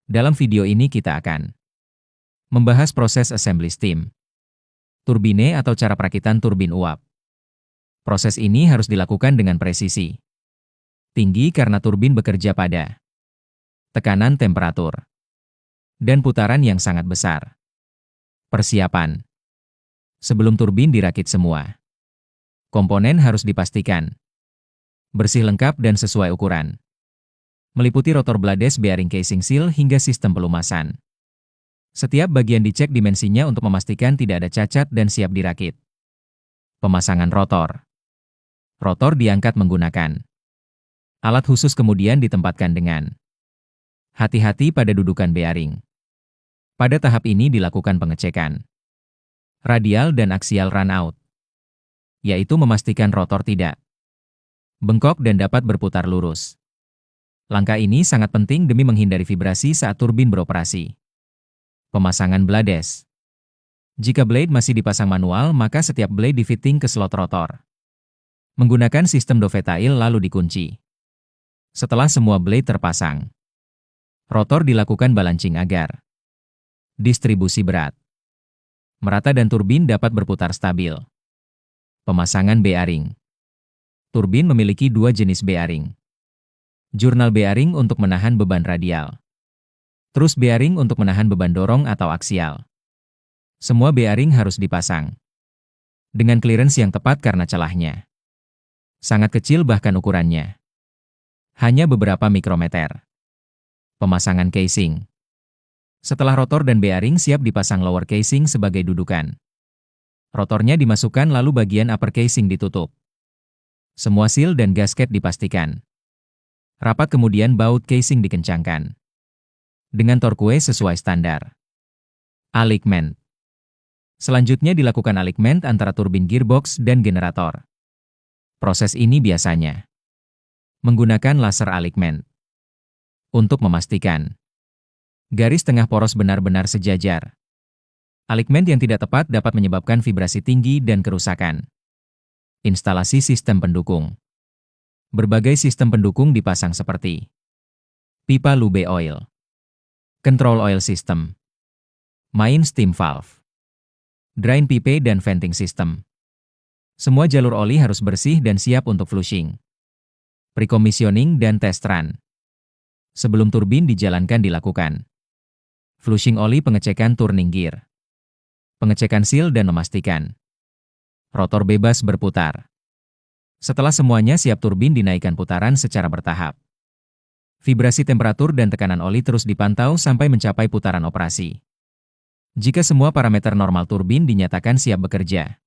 Dalam video ini kita akan membahas proses assembly steam, turbine atau cara perakitan turbin uap. Proses ini harus dilakukan dengan presisi tinggi karena turbin bekerja pada tekanan temperatur dan putaran yang sangat besar. Persiapan. Sebelum turbin dirakit semua komponen harus dipastikan bersih lengkap dan sesuai ukuran. Meliputi rotor blades, bearing, casing seal, hingga sistem pelumasan. Setiap bagian dicek dimensinya untuk memastikan tidak ada cacat dan siap dirakit. Pemasangan rotor. Rotor diangkat menggunakan alat khusus kemudian ditempatkan dengan hati-hati pada dudukan bearing. Pada tahap ini dilakukan pengecekan radial dan aksial run out, yaitu memastikan rotor tidak bengkok dan dapat berputar lurus. Langkah ini sangat penting demi menghindari vibrasi saat turbin beroperasi. Pemasangan blades. Jika blade masih dipasang manual, maka setiap blade di-fitting ke slot rotor. Menggunakan sistem dovetail lalu dikunci. Setelah semua blade terpasang, rotor dilakukan balancing agar distribusi berat merata dan turbin dapat berputar stabil. Pemasangan bearing. Turbin memiliki dua jenis bearing. Journal bearing untuk menahan beban radial. Truss bearing untuk menahan beban dorong atau aksial. Semua bearing harus dipasang dengan clearance yang tepat karena celahnya sangat kecil, bahkan ukurannya hanya beberapa mikrometer. Pemasangan casing. Setelah rotor dan bearing siap, dipasang lower casing sebagai dudukan. Rotornya dimasukkan lalu bagian upper casing ditutup. Semua seal dan gasket dipastikan rapat, kemudian baut casing dikencangkan dengan torque sesuai standar. Alignment. Selanjutnya dilakukan alignment antara turbin, gearbox, dan generator. Proses ini biasanya menggunakan laser alignment untuk memastikan garis tengah poros benar-benar sejajar. Alignment yang tidak tepat dapat menyebabkan vibrasi tinggi dan kerusakan. Instalasi sistem pendukung. Berbagai sistem pendukung dipasang seperti pipa lube oil, control oil system, main steam valve, drain pipe, dan venting system. Semua jalur oli harus bersih dan siap untuk flushing. Pre-commissioning dan test run. Sebelum turbin dijalankan dilakukan flushing oli, pengecekan turning gear, pengecekan seal, dan memastikan rotor bebas berputar. Setelah semuanya siap, turbin dinaikkan putaran secara bertahap. Vibrasi temperatur dan tekanan oli terus dipantau sampai mencapai putaran operasi. Jika semua parameter normal, turbin dinyatakan siap bekerja.